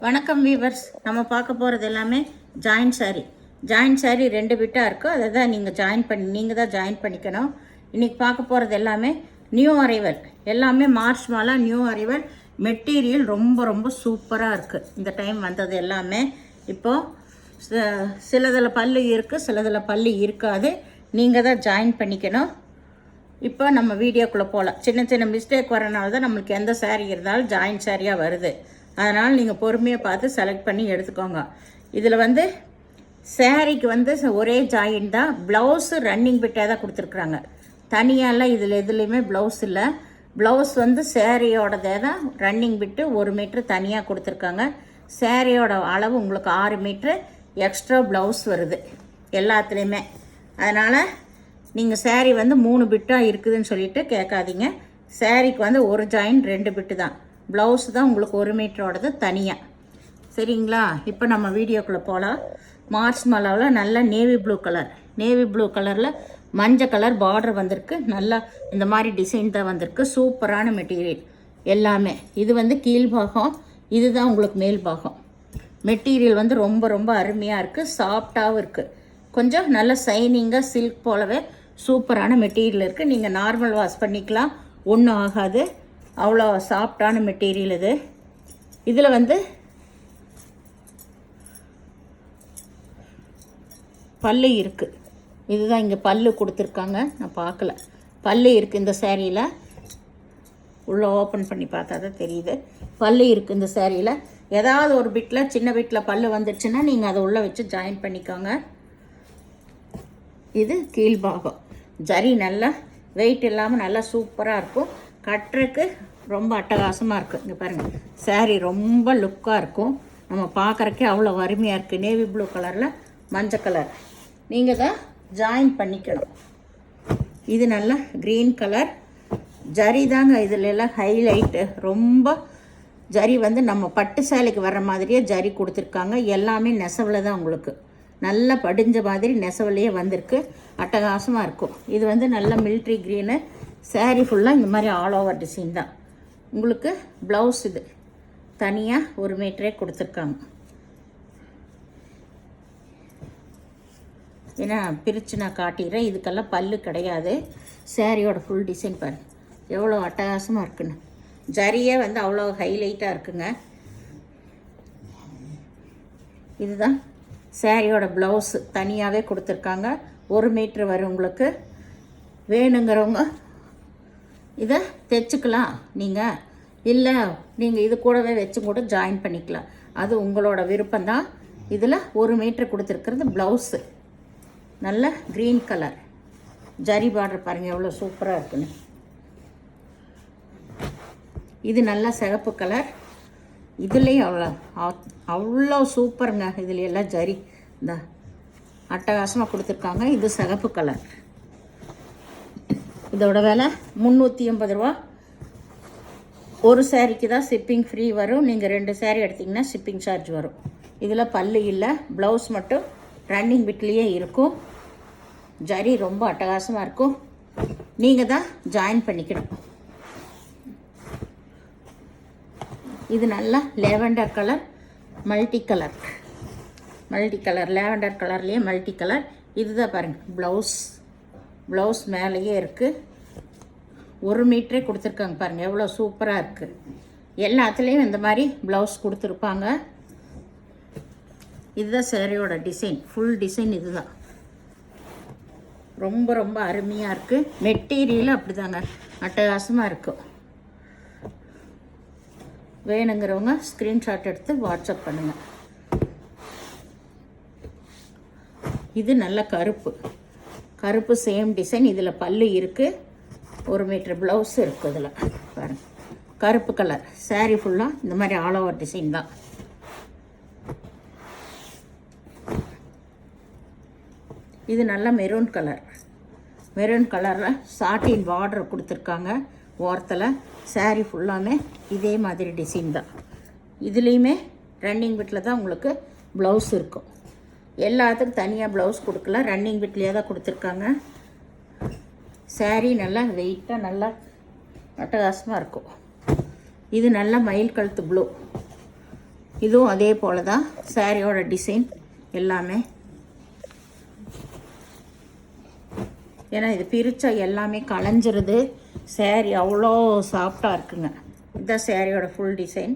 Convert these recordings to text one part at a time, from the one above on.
வணக்கம் வீவர்ஸ். நம்ம பார்க்க போகிறது எல்லாமே ஜாயின்ட் சாரீ. ஜாயின்ட் சாரீ 2 பிட்டாக இருக்கும். அதை தான் நீங்கள் தான் ஜாயின் பண்ணிக்கணும். இன்றைக்கி பார்க்க போகிறது எல்லாமே நியூ அரைவல், எல்லாமே March Mala new arrival. Material ரொம்ப ரொம்ப சூப்பராக இருக்குது. இந்த டைம் வந்தது எல்லாமே. இப்போது சிலதில் பல்லு இருக்குது, சிலதில் பல்லு இருக்காது. நீங்கள் தான் ஜாயின் பண்ணிக்கணும். இப்போ நம்ம வீடியோக்குள்ளே போகலாம். சின்ன சின்ன மிஸ்டேக் வரனால தான் நம்மளுக்கு எந்த சாரீ இருந்தாலும் ஜாயின்ட் சாரியாக வருது. அதனால் நீங்கள் பொறுமையாக பார்த்து செலக்ட் பண்ணி எடுத்துக்கோங்க. இதில் சாரீக்கு ஒரே ஜாயின் தான். ப்ளவுஸு ரன்னிங் பிட்டாக தான் கொடுத்துருக்குறாங்க. தனியாலாம் இதில் எதுலேயுமே ப்ளவுஸ் இல்லை. ப்ளவுஸ் சாரியோடதே தான் ரன்னிங் பிட்டு 1 மீட்ரு தனியாக கொடுத்துருக்காங்க. சாரியோட அளவு உங்களுக்கு 6 மீட்ரு எக்ஸ்ட்ரா ப்ளவுஸ் வருது எல்லாத்துலேயுமே. அதனால் நீங்கள் சாரீ 3 பிட்டாக இருக்குதுன்னு சொல்லிட்டு கேட்காதீங்க. சாரீக்கு ஒரு ஜாயின் 2 பிட்டு தான். ப்ளவுஸ் தான் உங்களுக்கு 1 மீட்டரோடது தனியாக. சரிங்களா? இப்போ நம்ம வீடியோக்குள்ளே போகலாம். மார்ச் மாலாவில் நல்ல நேவி ப்ளூ கலரில் மஞ்சள் கலர் பார்டர் வந்திருக்கு. நல்லா இந்த மாதிரி டிசைன் தான் வந்திருக்கு. சூப்பரான மெட்டீரியல் எல்லாமே. இது கீழ்பாகம், இதுதான் உங்களுக்கு மேல் பாகம். மெட்டீரியல் ரொம்ப ரொம்ப அருமையாக இருக்குது. சாஃப்டாகவும் இருக்குது. கொஞ்சம் நல்ல சைனிங்காக சில்க் போலவே சூப்பரான மெட்டீரியல் இருக்குது. நீங்கள் நார்மல் வாஷ் பண்ணிக்கலாம், ஒன்றும் ஆகாது. அவ்வளோ சாஃப்டான மெட்டீரியல் இது. இதில் பல்லு இருக்குது. இதுதான் இங்கே பல்லு கொடுத்துருக்காங்க. நான் பார்க்கல, பல்லு இருக்குது இந்த சேரீயில். உள்ளே ஓப்பன் பண்ணி பார்த்தா தான் தெரியுது. பல்லு இருக்குது இந்த சேரீயில். ஏதாவது ஒரு பிட்டில், சின்ன பிட்டில் பல்லு வந்துடுச்சுன்னா நீங்கள் அதை உள்ளே வச்சு ஜாயின் பண்ணிக்கோங்க. இது கீழ்பாகம். ஜரி நல்லா வெயிட் இல்லாமல் நல்லா சூப்பராக இருக்கும். கட்டுறதுக்கு ரொம்ப அட்டகாசமாக இருக்குது. இங்கே பாருங்கள், சாரீ ரொம்ப லுக்காக இருக்கும். நம்ம பார்க்குறக்கே அவ்வளோ அருமையாக இருக்குது. நேவி ப்ளூ கலரில் மஞ்சள் கலர். நீங்கள் தான் ஜாயின் பண்ணிக்கணும். இது நல்லா க்ரீன் கலர். ஜரி தாங்க இதில் எல்லாம் ஹைலைட்டு. ரொம்ப ஜரி நம்ம பட்டு சேலைக்கு வர்ற மாதிரியே ஜரி கொடுத்துருக்காங்க. எல்லாமே நெசவில் தான் உங்களுக்கு நல்லா படிஞ்ச மாதிரி நெசவுலையே வந்திருக்கு. அட்டகாசமாக இருக்கும். இது நல்ல மிலிட்ரி க்ரீனு. சாரீ ஃபுல்லாக இந்த மாதிரி ஆல் ஓவர் டிசைன் தான். உங்களுக்கு ப்ளவுஸ் இது தனியாக 1 மீட்டரே கொடுத்துருக்காங்க. ஏன்னா பிரித்து நான் காட்டிடுறேன். இதுக்கெல்லாம் பல்லு கிடையாது. சாரியோட ஃபுல் டிசைன் பாருங்கள் எவ்வளோ அட்டகாசமாக இருக்குன்னு. ஜரியே அவ்வளோ ஹைலைட்டாக இருக்குங்க. இதுதான் சாரியோட ப்ளவுஸு தனியாகவே கொடுத்துருக்காங்க. 1 மீட்ரு வரும் உங்களுக்கு. வேணுங்கிறவங்க இதை தைச்சிக்கலாம். நீங்கள் இல்லை, நீங்கள் இது கூடவே வச்சு கூட ஜாயின் பண்ணிக்கலாம். அது உங்களோட விருப்பம்தான். இதில் 1 மீட்ரு கொடுத்துருக்கிறது ப்ளவுஸு. நல்ல க்ரீன் கலர் ஜரி பார்டர் பாருங்கள் எவ்வளோ சூப்பராக இருக்குன்னு. இது நல்ல சிகப்பு கலர். இதுலேயும் அவ்வளோ சூப்பருங்க. இதில் எல்லாம் ஜரி இந்த அட்டகாசமாக கொடுத்துருக்காங்க. இது சிகப்பு கலர். இதோட விலை 380 ரூபா. ஒரு சாரிக்கு தான் ஷிப்பிங் ஃப்ரீ வரும். நீங்கள் 2 சாரீ எடுத்திங்கன்னா ஷிப்பிங் சார்ஜ் வரும். இதில் பல்லு இல்லை, ப்ளவுஸ் மட்டும் ரன்னிங் பிட்லேயே இருக்கும். ஜரி ரொம்ப அட்டகாசமாக இருக்கும். நீங்கள் தான் ஜாயின் பண்ணிக்கணும். இது நல்லா lavender colour, multi colour lavender கலர்லேயே மல்டி கலர். இதுதான் பாருங்கள் ப்ளவுஸ் மேலேயே இருக்குது. 1 மீட்டரே கொடுத்துருக்காங்க பாருங்கள் எவ்வளோ சூப்பராக இருக்குது. எல்லாத்துலேயும் இந்த மாதிரி ப்ளவுஸ் கொடுத்துருப்பாங்க. இதுதான் சாரியோட டிசைன், ஃபுல் டிசைன் இதுதான். ரொம்ப ரொம்ப அருமையாக இருக்குது. மெட்டீரியலும் அப்படி தாங்க அட்டகாசமாக இருக்கும். வேணுங்கிறவங்க ஸ்க்ரீன்ஷாட் எடுத்து வாட்ஸ்அப் பண்ணுங்கள். இது நல்ல கருப்பு சேம் டிசைன். இதில் பல்லு இருக்குது. 1 மீட்டர் ப்ளவுஸ் இருக்குது. இதில் பாருங்கள் கருப்பு கலர். சாரீ ஃபுல்லாக இந்த மாதிரி ஆல் ஓவர் டிசைன் தான். இது நல்ல மெரூன் கலரில் சாட்டின் பார்டர் கொடுத்துருக்காங்க ஓரத்தில். சாரீ ஃபுல்லாமே இதே மாதிரி டிசைன் தான். இதுலேயுமே ரன்னிங் பிட்டில் தான் உங்களுக்கு ப்ளவுஸ் இருக்கும். எல்லாத்துக்கும் தனியாக ப்ளவுஸ் கொடுக்கல, ரன்னிங் பிட்லேயே தான் கொடுத்துருக்காங்க. சாரீ நல்லா வெயிட்டாக நல்லா அட்டகாசமாக இருக்கும். இது நல்ல மயில் கழுத்து ப்ளூ. இதுவும் அதே போல் தான் சாரியோட டிசைன் எல்லாமே. ஏன்னா இது பிரித்தா எல்லாமே களைஞ்சிருது. சாரி அவ்வளோ சாஃப்டாக இருக்குங்க. இதுதான் சாரியோட ஃபுல் டிசைன்.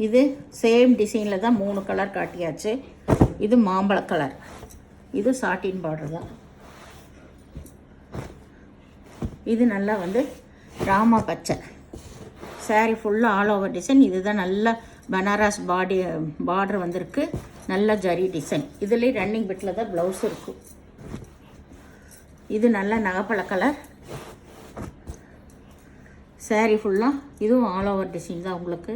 இது சேம் டிசைனில் தான் 3 கலர் காட்டியாச்சு. இது மாம்பழ கலர், இது சாட்டின் பார்டர் தான். இது நல்லா ராமா பச்சை. சாரி ஃபுல்லாக ஆல் ஓவர் டிசைன். இதுதான் நல்ல பனாரஸ் பார்டர் வந்திருக்கு. நல்ல ஜரி டிசைன். இதுலேயே ரன்னிங் பிட்டில் தான் ப்ளவுஸ் இருக்கும். இது நல்ல நகைப்பழ கலர். சாரி ஃபுல்லாக இதுவும் ஆல் ஓவர் டிசைன் தான் உங்களுக்கு.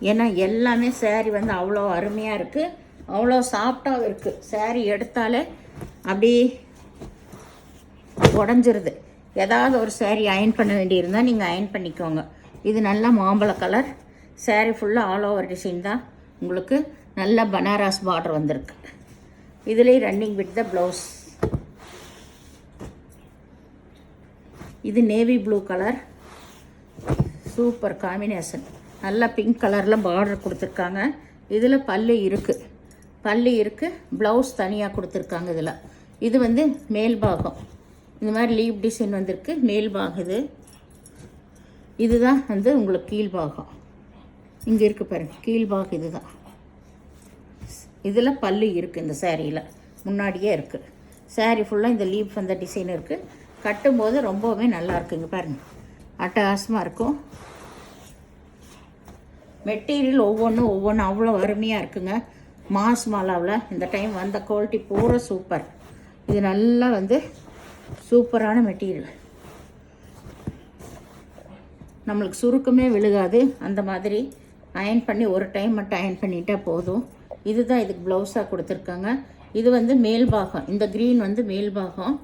ஏன்னா எல்லாமே சாரி அவ்வளோ அருமையாக இருக்குது, அவ்வளோ சாஃப்டாகவும் இருக்குது. சாரி எடுத்தாலே அப்படி உடஞ்சிருது. ஏதாவது ஒரு சாரி அயன் பண்ண வேண்டியிருந்தால் நீங்கள் அயன் பண்ணிக்கோங்க. இது நல்ல மாம்பழ கலர். சாரி ஃபுல்லாக ஆல் ஓவர் டிசைன் தான் உங்களுக்கு. நல்ல பனாரஸ் பார்டர் வந்திருக்கு. இதுலேயே ரன்னிங் வித் த ப்ளவுஸ். இது navy blue colour, super combination. நல்லா பிங்க் கலரில் பார்டர் கொடுத்துருக்காங்க. இதில் பல்லு இருக்குது, ப்ளவுஸ் தனியாக கொடுத்துருக்காங்க. இதில் இது மேல் பாகம் இந்த மாதிரி லீப் டிசைன் வந்திருக்கு. மேல் பாகம் இதுதான் உங்களுக்கு கீழ் பாகம். இங்கே இருக்குது பாருங்கள், கீழ் பாகம் இதுதான். இதில் பல்லு இருக்குது. இந்த சாரியில் முன்னாடியே இருக்குது. சாரி ஃபுல்லாக இந்த லீப் டிசைன் இருக்குது. கட்டும்போது ரொம்பவுமே நல்லா இருக்குங்க. பாருங்கள், அட்டகாசமாக இருக்கும். மெட்டீரியல் ஒவ்வொன்றும் அவ்வளோ அருமையாக இருக்குங்க. மாஸ் மாலாவில் இந்த டைம் வந்த குவாலிட்டி பூரா சூப்பர். இது நல்லா சூப்பரான மெட்டீரியல். நம்மளுக்கு சுருக்கமே விழுகாது. அந்த மாதிரி அயன் பண்ணி ஒரு டைம் மட்டும் அயன் பண்ணிட்டால் போதும். இதுதான் இதுக்கு ப்ளவுஸாக கொடுத்துருக்காங்க. இது மேல் பாகம். இந்த க்ரீன் மேல் பாகம்,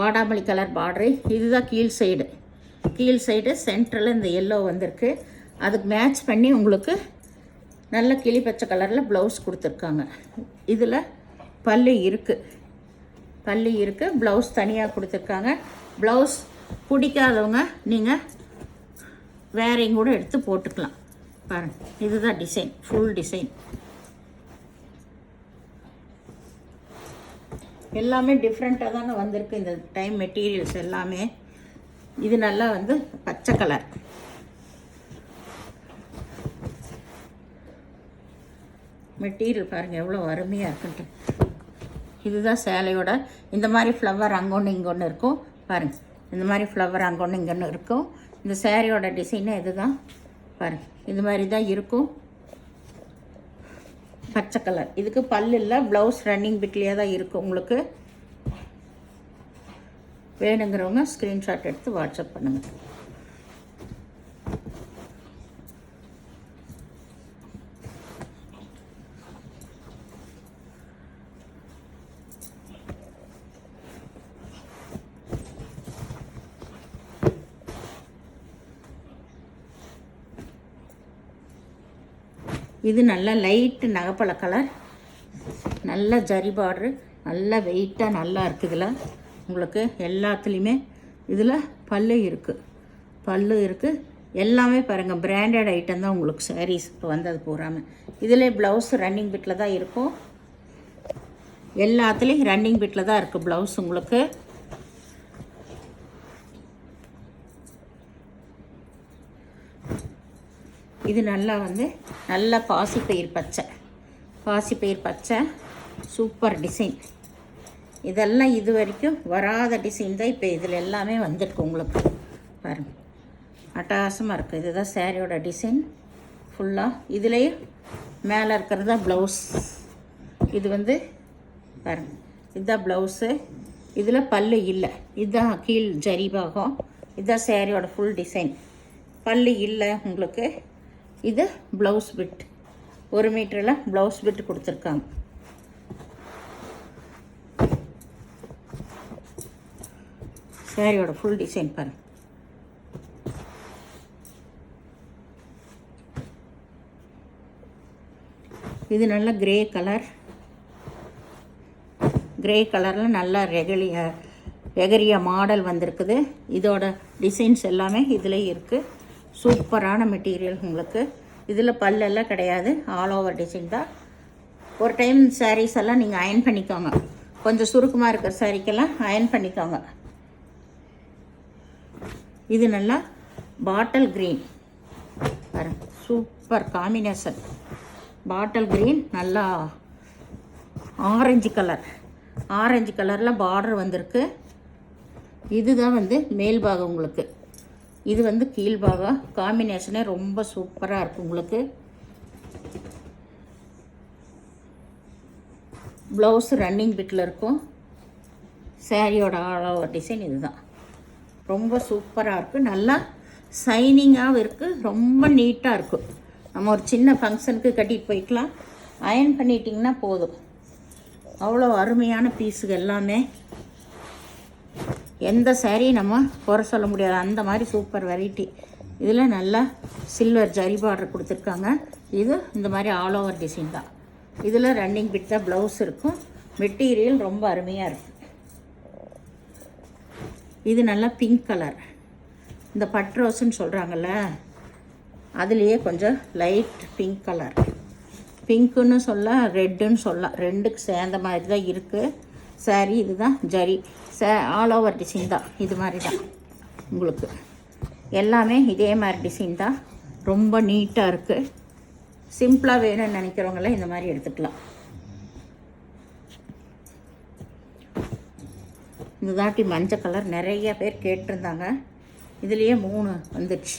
வாடாமல்லி கலர் பார்டரு. இதுதான் கீழ் சைடு சென்டரில் இந்த எல்லோ வந்திருக்கு. அதுக்கு மேட்ச் பண்ணி உங்களுக்கு நல்ல கிளி பச்சை கலரில் ப்ளவுஸ் கொடுத்துருக்காங்க. இதில் பல்லு இருக்குது, ப்ளவுஸ் தனியாக கொடுத்துருக்காங்க. ப்ளவுஸ் பிடிக்காதவங்க நீங்கள் வேறையும் கூட எடுத்து போட்டுக்கலாம். பாருங்கள், இதுதான் டிசைன், ஃபுல் டிசைன். எல்லாமே டிஃப்ரெண்ட்டாக தாங்க வந்திருக்கு இந்த டைம் மெட்டீரியல்ஸ் எல்லாமே. இது நல்லா பச்சை கலர். மெட்டீரியல் பாருங்கள் எவ்வளோ அருமையாக இருக்குன்ட்டு. இதுதான் சேலையோட. இந்த மாதிரி ஃப்ளவர் அங்கொன்று இங்கொன்று இருக்கும் பாருங்கள். இந்த மாதிரி ஃப்ளவர் அங்கொன்று இங்கொன்று இருக்கும். இந்த சேரீயோட டிசைனே இதுதான் பாருங்கள். இது மாதிரி தான் இருக்கும். பச்சை கலர். இதுக்கு பல்லு இல்லை, ப்ளவுஸ் ரன்னிங் பிட்லேயே தான் இருக்கும். உங்களுக்கு வேணுங்கிறவங்க ஸ்க்ரீன்ஷாட் எடுத்து வாட்ஸ்அப் பண்ணுங்கள். இது நல்ல லைட்டு நகைப்பழ கலர், நல்ல ஜரி பார்டரு, நல்ல வெயிட்டாக நல்லா இருக்குது. இதில் உங்களுக்கு எல்லாத்துலேயுமே இதில் பல்லு இருக்குது. எல்லாமே பாருங்கள் பிராண்டட் ஐட்டம் தான் உங்களுக்கு சாரீஸ் இப்போ வந்தது பூராமல். இதில் ப்ளவுஸ் ரன்னிங் பிட்டில் தான் இருக்கும். எல்லாத்துலேயும் ரன்னிங் பிட்டில் தான் இருக்குது ப்ளவுஸ் உங்களுக்கு. இது நல்லா நல்ல பாசிப்பயிர் பச்சை சூப்பர் டிசைன். இதெல்லாம் இது வரைக்கும் வராத டிசைன் தான் இப்போ இதில் எல்லாமே வந்திருக்கு உங்களுக்கு. பாருங்கள், அட்டகாசமாக இருக்குது. இதுதான் சாரியோட டிசைன் ஃபுல்லாக. இதுலேயே மேலே இருக்கிறது தான் ப்ளவுஸ். இது பாருங்கள், இதுதான் ப்ளவுஸு. இதில் பல்லு இல்லை, இதுதான் கீழ் ஜரி பாகம். இதுதான் சாரியோட ஃபுல் டிசைன். பல்லு இல்லை உங்களுக்கு. இது ப்ளவுஸ் பிட், 1 மீட்டரில் ப்ளவுஸ் பிட் கொடுத்துருக்காங்க. சாரியோட ஃபுல் டிசைன் பாருங்கள். இது நல்ல கிரே கலர். கிரே கலரில் நல்லா எகரிய மாடல் வந்திருக்குது. இதோட டிசைன்ஸ் எல்லாமே இதில் இருக்குது. சூப்பரான மெட்டீரியல் உங்களுக்கு. இதில் பல்லெல்லாம் கிடையாது, ஆல் ஓவர் டிசைன் தான். ஒரு டைம் சாரீஸ் எல்லாம் நீங்கள் அயன் பண்ணிக்கோங்க. கொஞ்சம் சுருக்கமாக இருக்கிற சாரீக்கெல்லாம் அயன் பண்ணிக்கோங்க. இது நல்லா பாட்டில் க்ரீன் பாருங்க, சூப்பர் காம்பினேஷன். பாட்டில் க்ரீன் நல்லா ஆரஞ்சு கலரில் பார்டர் வந்திருக்கு. இதுதான் வந்து மேல் பாகம் உங்களுக்கு. இது வந்து கீழ்பாகம். காம்பினேஷனே ரொம்ப சூப்பராக இருக்கும் உங்களுக்கு. ப்ளவுஸ் ரன்னிங் பிட்டில் இருக்கும். சாரியோட ஆல் ஓவர் டிசைன் இதுதான். ரொம்ப சூப்பராக இருக்குது. நல்லா ஷைனிங்காகவும் இருக்குது. ரொம்ப நீட்டாக இருக்கும். நம்ம ஒரு சின்ன ஃபங்க்ஷனுக்கு கட்டிட்டு போய்க்கலாம். அயன் பண்ணிட்டிங்கன்னா போதும். அவ்வளோ அருமையான பீஸுகள் எல்லாமே. எந்த சாரீ நம்ம குறை சொல்ல முடியாது, அந்த மாதிரி சூப்பர் வெரைட்டி. இதில் நல்லா சில்வர் ஜரி பார்டர் கொடுத்துருக்காங்க. இது இந்த மாதிரி ஆல் ஓவர் டிசைன் தான். இதில் ரன்னிங் பிட் தான் ப்ளவுஸ் இருக்கும். மெட்டீரியல் ரொம்ப அருமையாக இருக்குது. இது நல்லா பிங்க் கலர். இந்த பட் ரோஸ்ன்னு சொல்கிறாங்கல்ல, அதுலேயே கொஞ்சம் லைட் பிங்க் கலர். பிங்க்குன்னு சொல்ல, ரெட்டுன்னு சொல்லலாம். ரெண்டுக்கு சேர்ந்த மாதிரி தான் இருக்குது சாரீ. இதுதான் ஜரி ஆல் ஓவர் டிசைன் தான். இது மாதிரி தான் உங்களுக்கு எல்லாமே இதே மாதிரி டிசைன் தான். ரொம்ப நீட்டாக இருக்குது. சிம்பிளாக வேணும்னு நினைக்கிறவங்களாம் இந்த மாதிரி எடுத்துக்கலாம். இந்த தாட்டி மஞ்சள் கலர் நிறைய பேர் கேட்டிருந்தாங்க. இதுலேயே 3 வந்துடுச்சு.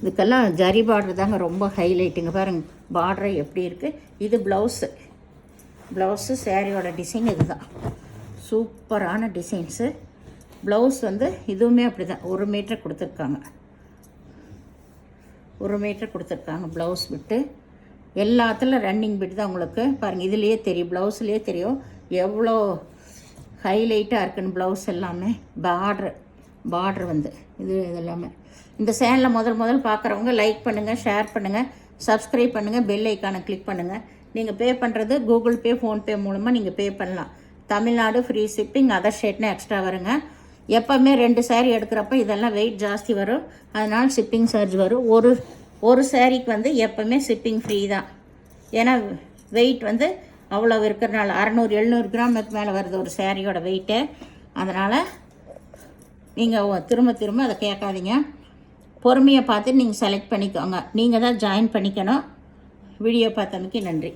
இதுக்கெல்லாம் ஜரி பார்டர் தாங்க ரொம்ப ஹைலைட்டுங்க. பாருங்கள் பார்டர் எப்படி இருக்குது. இது ப்ளவுஸு சாரியோட டிசைன் இது தான். சூப்பரான டிசைன்ஸு. ப்ளவுஸ் வந்து இதுவுமே அப்படி தான் 1 மீட்டர் கொடுத்துருக்காங்க. 1 மீட்டர் கொடுத்துருக்காங்க ப்ளவுஸ் விட்டு. எல்லாத்துல ரன்னிங் பிட் தான் உங்களுக்கு. பாருங்கள் இதுலேயே தெரியும், ப்ளவுஸ்லேயே தெரியும் எவ்வளோ ஹைலைட்டாக இருக்குன்னு. ப்ளவுஸ் எல்லாமே பார்டர் வந்து இது எல்லாமே. இந்த சேனலில் முதல் பார்க்குறவங்க லைக் பண்ணுங்கள், ஷேர் பண்ணுங்கள், சப்ஸ்கிரைப் பண்ணுங்கள், பெல் ஐக்கானை கிளிக் பண்ணுங்கள். நீங்கள் பே பண்ணுறது கூகுள் பே, ஃபோன்பே மூலமாக நீங்கள் பே பண்ணலாம். தமிழ்நாடு ஃப்ரீ ஷிப்பிங், அதர் ஸ்டேட்னா எக்ஸ்ட்ரா வருங்க. எப்போவுமே 2 சாரீ எடுக்கிறப்ப இதெல்லாம் வெயிட் ஜாஸ்தி வரும், அதனால் ஷிப்பிங் சார்ஜ் வரும். ஒரு சாரீக்கு வந்து எப்போவுமே ஷிப்பிங் ஃப்ரீ தான். ஏன்னா வெயிட் வந்து அவ்வளோ இருக்கிறனால 600-700 கிராமுக்கு மேலே வருது ஒரு சாரியோட வெயிட்டு. அதனால் நீங்கள் திரும்ப அதை கேட்காதீங்க. பொறுமையை பார்த்து நீங்கள் செலக்ட் பண்ணிக்கோங்க. நீங்கள் தான் ஜாயின் பண்ணிக்கணும். வீடியோ பார்த்தமைக்கு நன்றி.